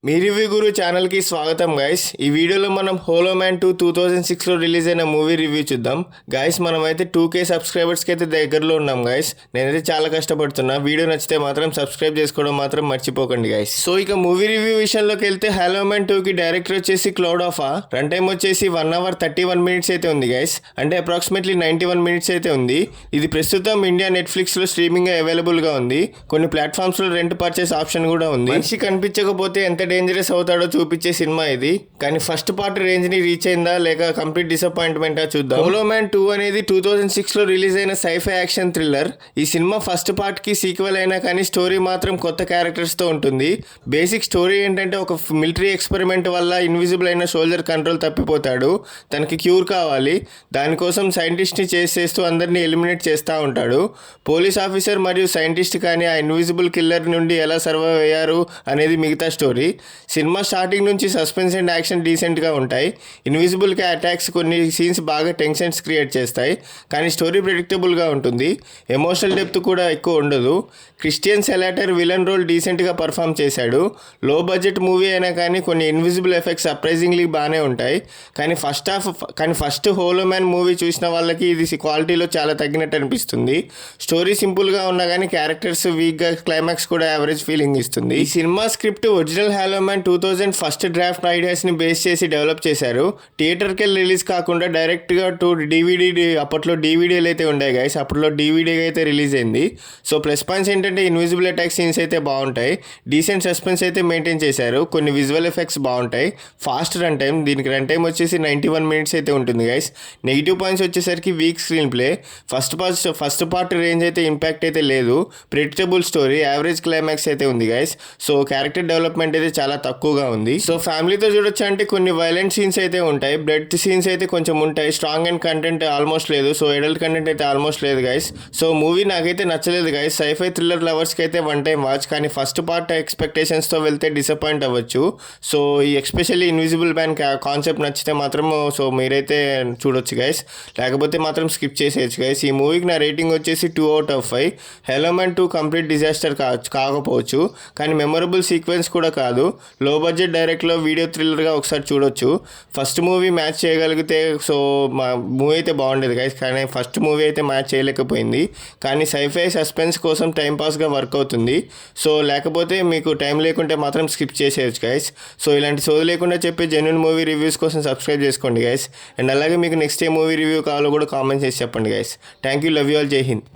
మీ review గురు ఛానల్కి స్వాగతం guys. ఈ వీడియోలో మనం హోలో మ్యాన్ 2006లో రిలీజ్ అయిన మూవీ రివ్యూ చూద్దాం గైస్. మనమైతే 2K సబ్స్క్రైబర్స్కి అయితే దగ్గరలో ఉన్నాం గైస్. నేనైతే చాలా కష్టపడుతున్నా. వీడియో నచ్చితే మాత్రం సబ్స్క్రైబ్ చేసుకోవడం మాత్రం మర్చిపోకండి గైస్. సో ఇక మూవీ రివ్యూ విషయంలోకి వెళ్తే హలో మ్యాన్ 2కి డైరెక్టర్ వచ్చేసి క్లౌడ్ ఆఫా. రన్ టైం వచ్చేసి 1 hour 31 minutes అయితే ఉంది గైస్. అంటే అప్రాక్సిమేట్లీ 91 minutes అయితే ఉంది. ఇది ప్రస్తుతం ఇండియా నెట్ఫ్లిక్స్లో స్ట్రీమింగ్ అవైలబుల్గా ఉంది. కొన్ని ప్లాట్ఫామ్స్లో రెంట్ పర్చేస్ ఆప్షన్ కూడా ఉంది. మనిషి కనిపించకపోతే ఎంత డేంజరస్ అవుతాడో చూపించే సినిమా ఇది. కానీ ఫస్ట్ పార్ట్ రేంజ్ ని రీచ్ అయిందా లేక కంప్లీట్ డిసప్పాయింట్మెంటా చూద్దాం. హోలో మ్యాన్ 2 అనేది 2006లో రిలీజ్ అయిన సైఫై యాక్షన్ థ్రిల్లర్. ఈ సినిమా ఫస్ట్ పార్ట్ కి సీక్వెల్ అయినా కానీ స్టోరీ మాత్రం కొత్త క్యారెక్టర్స్ తో ఉంటుంది. బేసిక్ స్టోరీ ఏంటంటే ఒక మిలిటరీ ఎక్స్పెరిమెంట్ వల్ల ఇన్విజిబుల్ అయిన సోల్జర్ కంట్రోల్ తప్పిపోతాడు. తనకి క్యూర్ కావాలి. దానికోసం సైంటిస్ట్ ని చేస్తూ అందరినీ ఎలిమినేట్ చేస్తూ ఉంటాడు. పోలీస్ ఆఫీసర్ మరియు సైంటిస్ట్ కానీ ఆ ఇన్విజిబుల్ కిల్లర్ నుండి ఎలా సర్వైవ్ అయ్యారు అనేది మిగతా స్టోరీ. సినిమా స్టార్టింగ్ నుంచి సస్పెన్స్ అండ్ యాక్షన్ డీసెంట్గా ఉంటాయి. ఇన్విజిబుల్కి అటాక్స్ కొన్ని సీన్స్ బాగా టెన్షన్స్ క్రియేట్ చేస్తాయి. కానీ స్టోరీ ప్రెడిక్టబుల్గా ఉంటుంది. ఎమోషనల్ డెప్త్ కూడా ఎక్కువ ఉండదు. క్రిస్టియన్ సెలాటర్ విలన్ రోల్ డీసెంట్గా పర్ఫామ్ చేశాడు. లో బడ్జెట్ మూవీ అయినా కానీ కొన్ని ఇన్విజిబుల్ ఎఫెక్ట్స్ సర్ప్రైజింగ్లీ బాగానే ఉంటాయి. కానీ ఫస్ట్ హోలో మ్యాన్ మూవీ చూసిన వాళ్ళకి ఇది క్వాలిటీలో చాలా తగ్గినట్టు అనిపిస్తుంది. స్టోరీ సింపుల్గా ఉన్నా కానీ క్యారెక్టర్స్ వీక్గా, క్లైమాక్స్ కూడా యావరేజ్ ఫీలింగ్ ఇస్తుంది. ఈ సినిమా script original hello man 2000 first draft ఐడియాస్ని బేస్ చేసి డెవలప్ చేశారు. థియేటర్కి వెళ్ళి రిలీజ్ కాకుండా డైరెక్ట్గా అప్పట్లో డీవీడీలు అయితే ఉండే గైస్. అప్పట్లో డీవీడీగా అయితే రిలీజ్ అయింది. సో ప్లస్ పాయింట్స్ ఏంటంటే ఇన్విజిబుల్ అటాక్ సీన్స్ అయితే బాగుంటాయి. డీసెంట్ సస్పెన్స్ అయితే మెయింటైన్ చేశారు. కొన్ని విజువల్ ఎఫెక్ట్స్ బాగుంటాయి. Fast run time. దీనికి రన్ టైం వచ్చేసి 91 minutes అయితే ఉంటుంది గైస్. నెగిటివ్ పాయింట్స్ వచ్చేసరికి week screen play. First part range అయితే ఇంపాక్ట్ అయితే లేదు. ప్రెడిక్టబుల్ స్టోరీ, యావరేజ్ క్లైమాక్స్ అయితే ఉంది గైస్. సో క్యారెక్టర్ డెవలప్మెంట్ అయితే చాలా తక్కువగా ఉంది. సో ఫ్యామిలీతో చూడొచ్చు అంటే కొన్ని వైలెంట్ సీన్స్ అయితే ఉంటాయి. బ్లడ్ సీన్స్ అయితే కొంచెం ఉంటాయి. స్ట్రాంగ్ అండ్ కంటెంట్ ఆల్మోస్ట్ లేదు. సో అడల్ట్ కంటెంట్ అయితే ఆల్మోస్ట్ లేదు గైస్. సో మూవీ నాకైతే నచ్చలేదు గైస్. సైఫై థ్రిల్లర్ లవర్స్కి అయితే వన్ టైం వాచ్. కానీ ఫస్ట్ పార్ట్ ఎక్స్పెక్టేషన్స్తో వెళ్తే డిసప్పాయింట్ అవ్వచ్చు. సో ఈ ఎస్పెషల్లీ ఇన్విజిబుల్ మ్యాన్ కాన్సెప్ట్ నచ్చితే మాత్రం సో మీరైతే చూడొచ్చు గైస్. లేకపోతే మాత్రం స్కిప్ చేసేయచ్చు గైస్. ఈ మూవీకి నా రేటింగ్ వచ్చేసి 2 out of 5. Hello man 2 complete disaster కాకపోవచ్చు. కానీ మెమొరబుల్ సీక్వెన్స్ కూడా కాదు. లో బడ్జెట్ డైరెక్ట్లో వీడియో థ్రిల్లర్గా ఒకసారి చూడొచ్చు. ఫస్ట్ మూవీ మ్యాచ్ చేయగలిగితే సో మా మూవీ అయితే బాగుండేది గైస్. కానీ ఫస్ట్ మూవీ అయితే మ్యాచ్ చేయలేకపోయింది. కానీ సైఫై సస్పెన్స్ కోసం టైంపాస్గా వర్క్ అవుతుంది. సో లేకపోతే మీకు టైం లేకుంటే మాత్రం స్కిప్ చేసేయచ్చు గైస్. సో ఇలాంటి సోది లేకుండా చెప్పే జెన్యూన్ మూవీ రివ్యూస్ కోసం సబ్స్క్రైబ్ చేసుకోండి గైస్. అండ్ అలాగే మీకు నెక్స్ట్ ఏ మూవీ రివ్యూ కావాలో కూడా కామెంట్ చేసి చెప్పండి guys. Thank you. Love you all. జై హింద్.